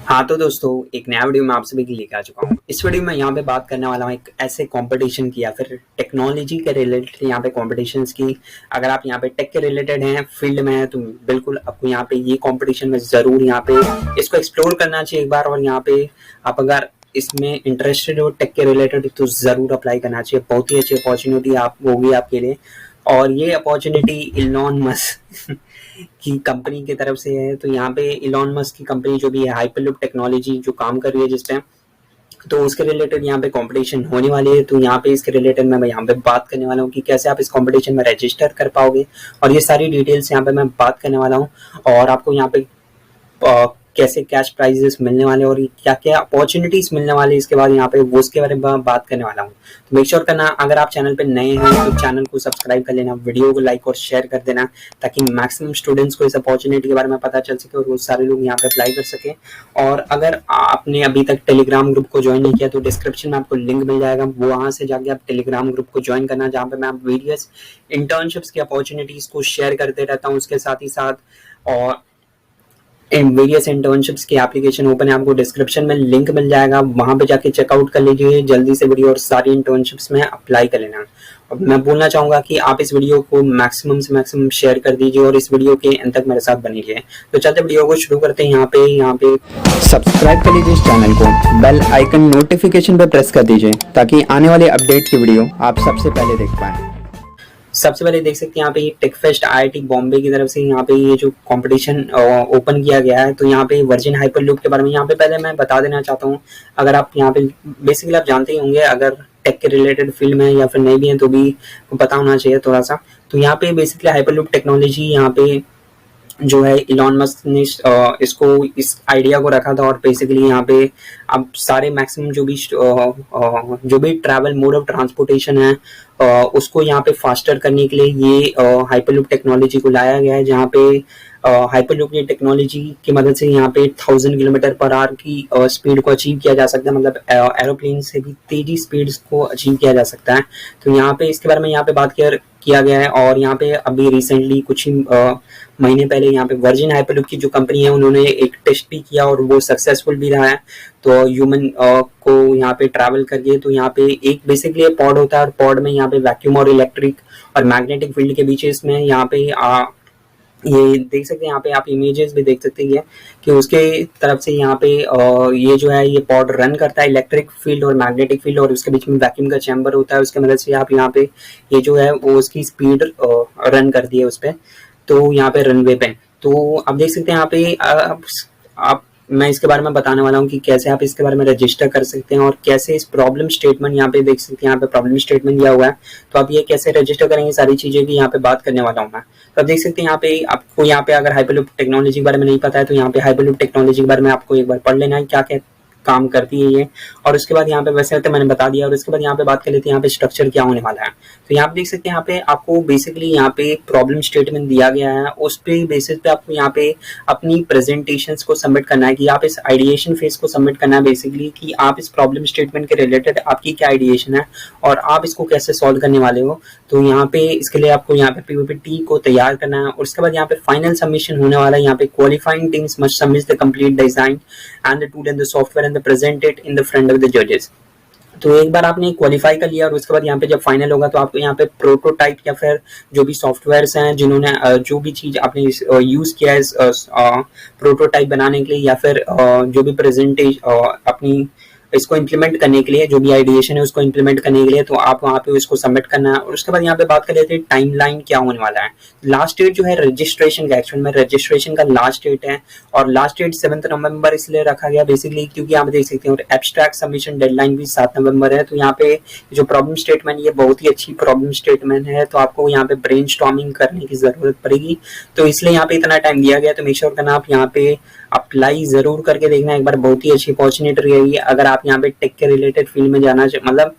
हाँ तो दोस्तों, एक नया वीडियो मैं आप सभी के लिए लेकर आ चुका हूँ। इस वीडियो में यहाँ पे बात करने वाला हूँ एक ऐसे कंपटीशन की या फिर टेक्नोलॉजी के रिलेटेड यहाँ पे कॉम्पिटिशन्स की। अगर आप यहाँ पे टेक के रिलेटेड हैं, फील्ड में हैं, तो बिल्कुल आपको यहाँ पे ये कॉम्पिटिशन में ज़रूर यहाँ पे इसको एक्सप्लोर करना चाहिए एक बार। और यहाँ पे आप अगर इसमें इंटरेस्टेड हो टेक के रिलेटेड तो ज़रूर अप्लाई करना चाहिए। बहुत ही अच्छी अपॉर्चुनिटी आप होगी आपके लिए। और ये अपॉर्चुनिटी इलॉन मस्क की कंपनी की तरफ से है। तो यहाँ पे इलॉन मस्क की कंपनी जो भी है, हाइपरलूप टेक्नोलॉजी, जो काम कर रही है जिस पे, तो उसके रिलेटेड यहाँ पे कंपटीशन होने वाली है। तो यहाँ पे इसके रिलेटेड मैं यहाँ पे बात करने वाला हूँ कि कैसे आप इस कंपटीशन में रजिस्टर कर पाओगे, और ये सारी डिटेल्स यहाँ पे मैं बात करने वाला हूँ। और आपको यहाँ पे कैसे कैश प्राइजेस मिलने वाले और क्या क्या अपॉर्चुनिटीज मिलने वाली, इसके बाद यहाँ पे वो उसके बारे में बात करने वाला हूँ। तो मेक श्योर करना, अगर आप चैनल पे नए हैं तो चैनल को सब्सक्राइब कर लेना, वीडियो को लाइक और शेयर कर देना, ताकि मैक्सिमम स्टूडेंट्स को इस अपॉर्चुनिटी के बारे में पता चल सके और वो सारे लोग यहाँ पे अप्लाई कर सके। और अगर आपने अभी तक टेलीग्राम ग्रुप को ज्वाइन नहीं किया तो डिस्क्रिप्शन में आपको लिंक मिल जाएगा, वो वहाँ से जाके आप टेलीग्राम ग्रुप को ज्वाइन करना, जहाँ पे मैं वेरियस इंटर्नशिप्स की अपॉर्चुनिटीज को शेयर करते रहता हूँ। उसके साथ ही साथ और वेरियस इंटर्नशिप्स की एप्लीकेशन ओपन है, आपको डिस्क्रिप्शन में लिंक मिल जाएगा, वहां पे जाके चेकआउट कर लीजिए जल्दी से वीडियो और सारी इंटर्नशिप्स में अप्लाई कर लेना। और मैं बोलना चाहूंगा कि आप इस वीडियो को मैक्सिमम से मैक्सिमम शेयर कर दीजिए और इस वीडियो के अंत तक मेरे साथ बनिए। तो चलते वीडियो को शुरू करते हैं। यहाँ पे सब्सक्राइब कर लीजिए इस चैनल को, बेल आइकन नोटिफिकेशन पे प्रेस कर दीजिए, ताकि आने वाले अपडेट की वीडियो आप सबसे पहले देख पाएं। सबसे पहले देख सकते हैं यहाँ पे टेक फेस्ट आईआईटी बॉम्बे की तरफ से यहाँ पे ये जो कंपटीशन ओपन किया गया है। तो यहाँ पे वर्जिन हाइपरलूप के बारे में यहाँ पे पहले मैं बता देना चाहता हूँ। अगर आप यहाँ पे बेसिकली आप जानते ही होंगे, अगर टेक के रिलेटेड फील्ड में या फिर नहीं भी है तो भी पता होना चाहिए थोड़ा सा। तो यहाँ पे बेसिकली हाइपरलूप टेक्नोलॉजी यहाँ पे जो है इलॉन मस्क ने इसको इस आइडिया को रखा था। और बेसिकली यहाँ पे अब सारे मैक्सिमम जो भी ट्रैवल मोड ऑफ ट्रांसपोर्टेशन है उसको यहाँ पे फास्टर करने के लिए ये हाइपरलूप टेक्नोलॉजी को लाया गया है, जहाँ पे हाइपरलूप की टेक्नोलॉजी की मदद से यहाँ पे 1000 किलोमीटर पर आवर की स्पीड को अचीव किया जा सकता है, मतलब एरोप्लेन से भी तेजी स्पीड को अचीव किया जा सकता है। तो यहाँ पे इसके बारे में यहाँ पे बात किया गया है। और यहाँ पे अभी रिसेंटली कुछ ही महीने पहले यहाँ पे वर्जिन हाइपरलूप की जो कंपनी है उन्होंने एक टेस्ट भी किया और वो सक्सेसफुल भी रहा है। तो ह्यूमन को यहाँ पे ट्रैवल करके, तो यहाँ पे एक बेसिकली पॉड होता है और पॉड में यहाँ पे वैक्यूम और इलेक्ट्रिक और मैग्नेटिक फील्ड के बीच इसमें यहाँ पे ये देख सकते हैं, यहाँ पे आप इमेजेस भी देख सकते हैं कि उसके तरफ से यहाँ पे ये जो है ये पॉड रन करता है इलेक्ट्रिक फील्ड और मैग्नेटिक फील्ड, और उसके बीच में वैक्यूम का चैम्बर होता है, उसके मदद से आप यहाँ पे ये जो है वो उसकी स्पीड रन करती है उस पर। तो यहाँ पे रनवे पे तो आप देख सकते हैं यहाँ पे आप मैं इसके बारे में बताने वाला हूँ कि कैसे आप इसके बारे में रजिस्टर कर सकते हैं और कैसे इस प्रॉब्लम स्टेटमेंट यहाँ पे देख सकते हैं, यहाँ पे प्रॉब्लम स्टेटमेंट दिया हुआ है। तो आप ये कैसे रजिस्टर करेंगे, सारी चीजें की यहाँ पे बात करने वाला हूँ मैं। तो आप देख सकते हैं यहाँ पे आपको यहाँ पे अगर हाइपरलूप टेक्नोलॉजी के बारे में नहीं पता है तो यहाँ पे हाइपरलूप टेक्नोलॉजी के बारे में आपको एक बार पढ़ लेना है, क्या क्या काम करती है ये। और उसके बाद यहाँ पे वैसे तो मैंने बता दिया। और उसके बाद यहाँ पे बात कर लेते हैं यहाँ पे स्ट्रक्चर क्या होने वाला है। तो यहाँ पे देख सकते हैं यहाँ पे आपको बेसिकली यहाँ पे प्रॉब्लम स्टेटमेंट दिया गया है, उस पे बेसिस पे आपको यहाँ पे अपनी प्रेजेंटेशंस को सबमिट करना है कि आप इस आइडिएशन फेज को सबमिट करना है बेसिकली, कि आप इस प्रॉब्लम स्टेटमेंट के रिलेटेड आपकी क्या आइडिएशन है और आप इसको कैसे सॉल्व करने वाले हो। तो यहाँ पे इसके लिए आपको यहाँ पे पीपीटी को तैयार करना है। और उसके बाद यहाँ पे फाइनल सबमिशन होने वाला है। यहाँ पे qualifying teams must submit the complete design and the tool and the software and the present it in the front of the जजेस। तो एक बार आपने क्वालिफाई कर लिया और उसके बाद यहाँ पे जब फाइनल होगा तो आपको यहाँ पे प्रोटोटाइप या फिर जो भी सॉफ्टवेयर्स हैं जिन्होंने जो भी चीज आपने यूज किया है प्रोटोटाइप बनाने के लिए या फिर जो भी प्रेजेंटेशन अपनी इसको इंप्लीमेंट करने के लिए, जो भी आइडिएशन है उसको इंप्लीमेंट करने के लिए, तो आप वहाँ पे इसको सबमिट करना है। और उसके बाद यहाँ पे बात कर लेते हैं टाइमलाइन क्या होने वाला है। लास्ट डेट जो है रजिस्ट्रेशन का, एक्चुअल में रजिस्ट्रेशन का लास्ट डेट है और लास्ट डेट 7 नवंबर इसलिए रखा गया बेसिकली क्योंकि आप देख सकते हैं एब्स्ट्रैक्ट सबमिशन डेडलाइन भी 7 नवंबर है। तो यहाँ पे जो प्रॉब्लम स्टेटमेंट, ये बहुत ही अच्छी प्रॉब्लम स्टेटमेंट है, तो आपको यहाँ पे ब्रेनस्टॉर्मिंग करने की जरूरत पड़ेगी, तो इसलिए यहाँ पे इतना टाइम दिया गया। तो मेक श्योर करना आप यहाँ पे अप्लाई जरूर करके देखना एक बार, बहुत ही अच्छी अपॉर्चुनिटी रहेगी अगर आप यहाँ पे टेक के रिलेटेड फील्ड में जाना मतलब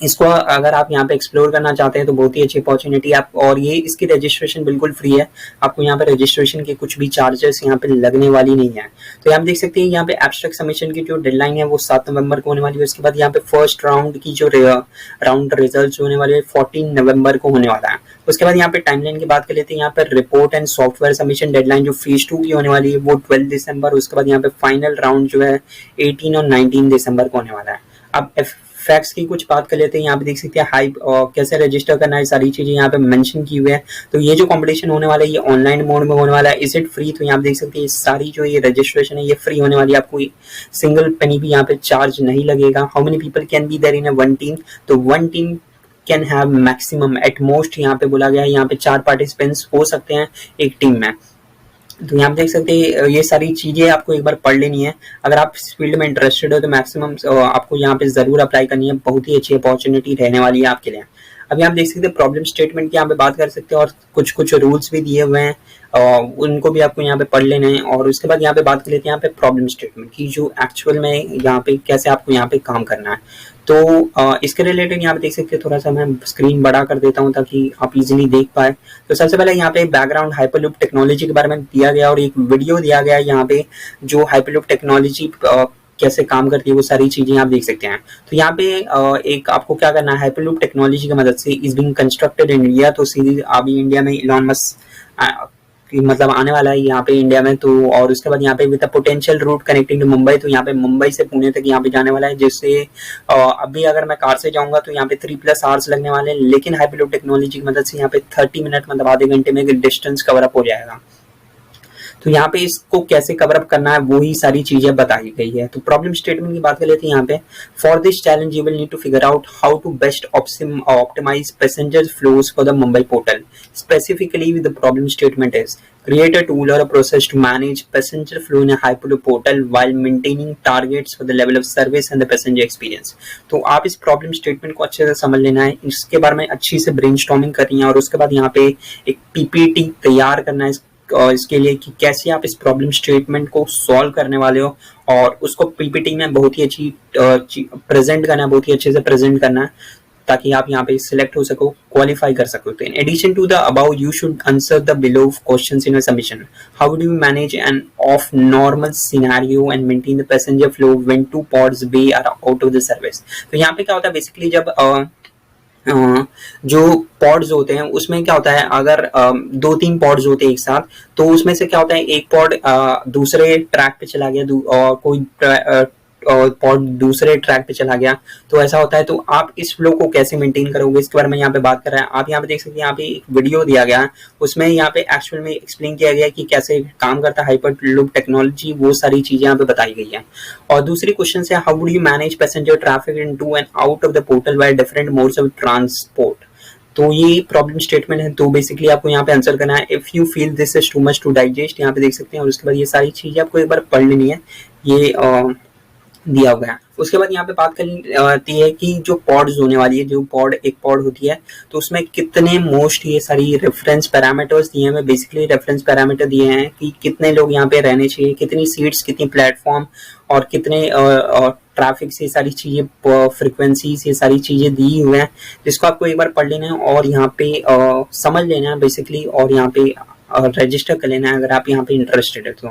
इसको अगर आप यहाँ पे एक्सप्लोर करना चाहते हैं तो बहुत ही अच्छी अपॉर्चुनिटी आप, और ये इसकी रजिस्ट्रेशन बिल्कुल फ्री है। आपको यहाँ पे रजिस्ट्रेशन के कुछ भी चार्जेस यहाँ पे लगने वाली नहीं है। तो यहाँ पे देख सकते हैं यहाँ पे एब्स्ट्रैक्ट सबमिशन की जो डेडलाइन है वो 7 नवंबर को होने वाली है। उसके बाद यहाँ पे फर्स्ट राउंड की जो राउंड रिजल्ट होने वाले 14 नवंबर को होने वाला है। उसके बाद यहाँ पे टाइमलाइन की बात कर लेते हैं। यहाँ पे report and software submission deadline जो फेज 2 की होने वाली है वो 12 दिसंबर। उसके बाद यहाँ पे फाइनल राउंड जो है 18 और 19 दिसंबर को होने वाला है। अब फैक्ट्स की कुछ बात कर लेते हैं। यहाँ पे देख सकते हैं हाइप कैसे रजिस्टर करना है, सारी चीजें यहाँ पे मेंशन की हुई है। तो ये जो कंपटीशन होने वाला है ये ऑनलाइन मोड में होने वाला है। Is it free? तो यहाँ पे देख सकते हैं सारी जो ये रजिस्ट्रेशन है ये फ्री होने वाली है। आपको सिंगल पेनी भी यहाँ पे चार्ज नहीं लगेगा। How many people can be there in a one team? तो one team can have maximum at most यहाँ पे बोला गया है यहाँ पे 4 पार्टिसिपेंट्स हो सकते हैं एक टीम में। तो यहाँ पे देख सकते हैं ये सारी चीजें आपको एक बार पढ़ लेनी है। अगर आप इस फील्ड में इंटरेस्टेड हो तो मैक्सिमम आपको यहाँ पे जरूर अप्लाई करनी है। बहुत ही अच्छी अपॉर्चुनिटी रहने वाली है आपके लिए। अब यहाँ पे देख सकते हैं प्रॉब्लम स्टेटमेंट की यहाँ पे बात कर सकते हैं और कुछ कुछ रूल्स भी दिए हुए हैं, उनको भी आपको यहाँ पे पढ़ लेना है। और उसके बाद यहाँ पे बात कर लेते हैं यहाँ पे प्रॉब्लम स्टेटमेंट की जो एक्चुअल में यहाँ पे कैसे आपको यहाँ पे काम करना है। तो इसके रिलेटेड यहाँ पे देख सकते हैं, थोड़ा सा मैं स्क्रीन बड़ा कर देता हूँ ताकि आप इजीली देख पाए। तो सबसे पहले यहाँ पे बैकग्राउंड हाइपरलूप टेक्नोलॉजी के बारे में दिया गया और एक वीडियो दिया गया है यहाँ पे जो हाइपरलूप टेक्नोलॉजी कैसे काम करती है वो सारी चीजें आप देख सकते हैं। तो यहाँ पे एक आपको क्या करना है, हाइपरलूप टेक्नोलॉजी की मदद से is being constructed in India. तो सीधी अभी इंडिया में इलॉन मस्क मतलब आने वाला है यहाँ पे इंडिया में। तो और उसके बाद यहाँ पे with potential route connecting to Mumbai, तो यहाँ पे मुंबई से पुणे तक यहाँ पे जाने वाला है। जिससे अभी अगर मैं कार से जाऊंगा तो यहाँ पे 3+ आवर्स लगने वाले हैं, लेकिन हाइपरलूप टेक्नोलॉजी की मदद से यहाँ पे 30 मिनट मतलब आधे घंटे में डिस्टेंस कवर अप हो जाएगा। तो यहाँ पे इसको कैसे कवर अप करना है वो ही सारी चीजें बताई गई है। तो प्रॉब्लम स्टेटमेंट की बात कर लेते हैं यहाँ पे। For this challenge you will need to figure out how to best optimise passenger flows for the Mumbai portal. Specifically the problem statement is create a tool or a process to manage passenger flow in a Hyperloop portal while maintaining targets for the level of service and the passenger experience। तो आप इस problem statement को अच्छे से समझ लेना है, इसके बारे में अच्छी से ब्रेनस्टॉर्मिंग करनी है और उसके बाद यहाँ पे एक पीपीटी तैयार करना है इसके लिए कि कैसे आप इस प्रॉब्लम स्टेटमेंट को सॉल्व करने वाले हो और उसको पीपीटी में बहुत ही अच्छी प्रेजेंट करना है, बहुत ही अच्छे से प्रेजेंट करना है ताकि आप यहाँ पे सिलेक्ट हो सको, क्वालिफाई कर सको। तो in addition to the above you should answer the below questions in your submission. How do you manage an of normal scenario and maintain the passenger flow when 2 pods bay are out of the service. तो यहाँ पे क्या होता है basically, जब जो pods होते हैं उसमें क्या होता है, अगर 2-3 पॉड्स होते हैं एक साथ, तो उसमें से क्या होता है एक पॉड दूसरे ट्रैक पे चला गया और कोई पॉड दूसरे ट्रैक पे चला गया, तो ऐसा होता है। तो आप इस फ्लो को कैसे मेंटेन करोगे इसके बारे में यहाँ पे बात कर रहे हैं। आप यहाँ पे देख सकते हैं, यहाँ पे एक वीडियो दिया गया है, उसमें यहाँ पे एक्चुअल में एक्सप्लेन किया गया है कि कैसे काम करता है हाइपरलूप टेक्नोलॉजी, वो सारी चीजें यहाँ पे बताई गई है। और दूसरी क्वेश्चन है, how would you manage passenger traffic in to and out of the portal by different modes of transport. तो ये प्रॉब्लम स्टेटमेंट है। तो बेसिकली आपको यहाँ पे आंसर करना है, if you feel this is too much to digest, यहाँ पे देख सकते हैं। और उसके बाद ये सारी चीजें आपको एक बार पढ़ लेनी है, ये दिया हुआ है। उसके बाद यहाँ पे बात करती है कि जो पॉड्स होने वाली है, जो एक पॉड होती है तो उसमें कितने मोस्ट ये सारी रेफरेंस पैरामीटर्स दिए हैं। बेसिकली रेफरेंस पैरामीटर दिए हैं कि कितने लोग यहाँ पे रहने चाहिए, कितनी सीट्स, कितनी प्लेटफॉर्म और कितने ट्रैफिक से सारी चीजें, फ्रिक्वेंसी से सारी चीजें दी हुए हैं, जिसको आपको एक बार पढ़ लेना है और यहाँ पे समझ लेना है बेसिकली, और यहाँ पे रजिस्टर कर लेना है अगर आप यहाँ पे इंटरेस्टेड है। तो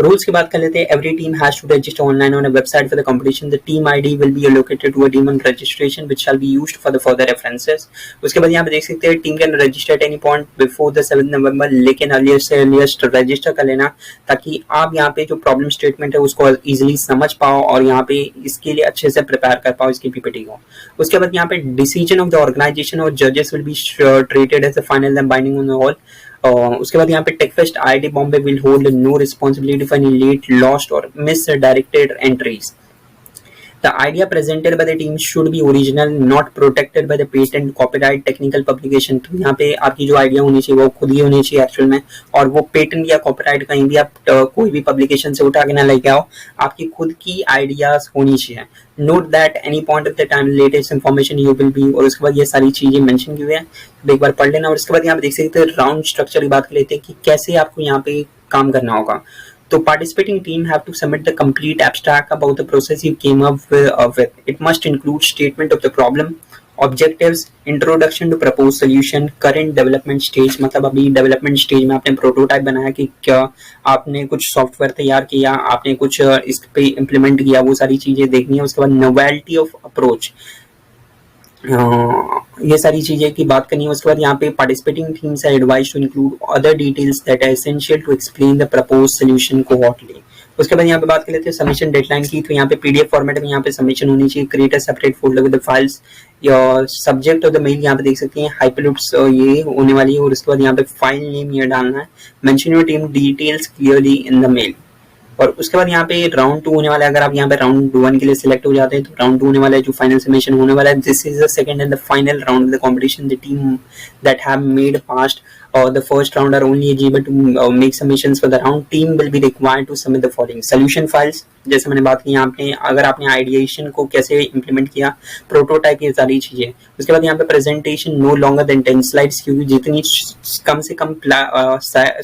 रूल्स की बात कर लेते हैं। Every team has to register online on a website for the competition. The team ID will be allocated to a team on registration which shall be used for the further references. उसके बाद यहाँ पे देख सकते हैं, team can register at any point before the 7 November, लेकिन earlier से earliest register कर लेना ताकि आप यहाँ पे जो प्रॉब्लम स्टेटमेंट है उसको इजिली समझ पाओ और यहाँ पे इसके लिए अच्छे से प्रिपेयर कर पाओ इसकी पीपीटी को। उसके बाद यहाँ पे डिसीजन ऑफ द ऑर्गेनाइजेशन और जजेस will be treated as a final and binding on all. उसके बाद यहाँ पे Techfest IIT Bombay will hold no responsibility for any late, lost और misdirected entries. The idea presented by the team should be original, not protected by the patent, copyright, technical publication। तो यहाँ पे आपकी जो आइडिया होनी चाहिए वो खुद ही होनी चाहिए एक्चुअल में, और वो पेटेंट या कॉपीराइट कहीं भी आप कोई भी पब्लिकेशन से उठा के ना लेके आओ, आपकी खुद की आइडियाज होनी चाहिए। Note that any point of the time latest information you will be, और उसके बाद ये सारी चीजें मेंशन की हुई है, तो एक बार पढ़ लेना। और उसके बाद यहाँ पे देख सकते हैं राउंड स्ट्रक्चर की बात कर लेते हैं कि कैसे आपको यहाँ पे काम करना होगा। तो participating team have to submit the complete abstract about the process you came up with. It must include statement of the problem, objectives, introduction to propose solution, current development stage, मतलब अभी डेवलपमेंट स्टेज में आपने prototype बनाया कि क्या आपने कुछ software तैयार किया, आपने कुछ इस पे इम्प्लीमेंट किया, वो सारी चीजें देखनी है। उसके बाद नोवेल्टी ऑफ अप्रोच, ये सारी चीजें की बात करनी है। उसके बाद यहाँ पे participating teams are advised to include other details that are essential to explain the propose solution coherently. उसके बाद यहाँ पे बात कर लेते हैं सबमिशन डेडलाइन की। तो यहाँ पे पीडीएफ फॉर्मेट में यहाँ पे सबमिशन होनी चाहिए। Create a separate folder with the files. Your subject of the mail यहाँ पे देख सकते हैं हाइपरलिंक्स ये होने वाली है। और उसके बाद यहाँ पे फाइल नेम ये डालना है। Mention your team details clearly in the mail. और उसके बाद यहाँ पे राउंड 2 होने वाला है। अगर आप यहाँ पे राउंड 1 के लिए सिलेक्ट हो जाते हैं तो राउंड 2 होने वाला है, जो फाइनल सबमिशन होने वाला है। This is the second and the final round of the competition. The team that have made past or the first round are only eligible to make submissions for the round. Team will be required to submit the following solution files, जैसे मैंने बात की यहाँ पे अगर आपने ideation को कैसे इम्प्लीमेंट किया, प्रोटोटाइप, ये सारी चीजें। उसके बाद यहाँ पे presentation no longer than 10 slides, क्योंकि जितनी कम से कम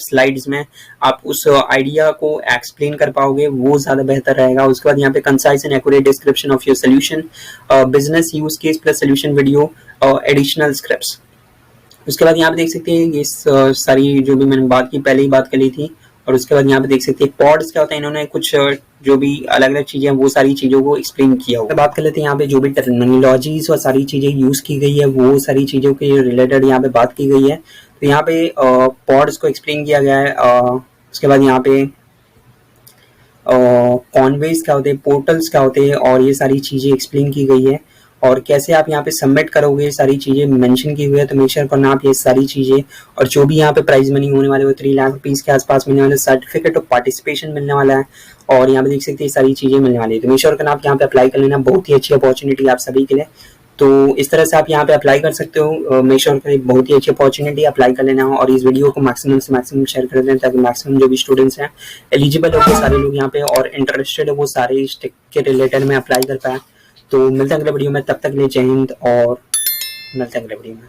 स्लाइड्स में आप उस आइडिया को एक्सप्लेन कर पाओगे वो ज्यादा बेहतर रहेगा। उसके बाद यहाँ पे concise and accurate description of your solution, business use case plus solution video, additional scripts. उसके बाद यहाँ पे देख सकते हैं ये सारी जो भी मैंने बात की पहले ही बात कर ली थी। और उसके बाद यहाँ पे देख सकते हैं पॉड्स क्या होता है, इन्होंने कुछ जो भी अलग अलग चीजें वो सारी चीजों को एक्सप्लेन किया हुआ। बात कर लेते हैं यहाँ पे जो भी टर्मिनोलॉजीज और सारी चीजें यूज की गई है वो सारी चीजों के रिलेटेड यहाँ पे बात की गई है। तो यहाँ पे पॉड्स को एक्सप्लेन किया गया है। उसके बाद यहाँ पे कॉन्वेज क्या होते हैं, पोर्टल्स क्या होते हैं, और ये सारी चीजें एक्सप्लेन की गई है। और कैसे आप यहाँ पे सबमिट करोगे सारी चीजें मेंशन की हुई है। तो मेक श्योर करना आप ये सारी चीजें, और जो भी यहाँ पे प्राइज मनी होने वाले वो 3 लाख रुपीज के आसपास मिलने वाले, सर्टिफिकेट ऑफ पार्टिसिपेशन मिलने वाला है, और यहाँ पे देख सकते हैं सारी चीजें मिलने वाली है। तो मेक श्योर करना आप यहाँ पे अप्लाई कर लेना, बहुत ही अच्छी अपॉर्चुनिटी आप सभी के लिए। तो इस तरह से आप यहाँ पे अप्लाई कर सकते हो। मेक श्योर करें, बहुत ही अच्छी अपॉर्चुनिटी, अप्लाई कर लेना हो। और इस वीडियो को मैक्सिमम से मैक्सिमम शेयर कर दें ताकि मैक्सिमम जो भी स्टूडेंट्स हैं एलिजिबल हो सारे लोग यहाँ पे और इंटरेस्टेड है वो सारे इस टेक के रिलेटेड में अप्लाई कर पाए। तो मिलते हैं अगले वीडियो में, तब तक के लिए जय हिंद और मिलते हैं अगले वीडियो में।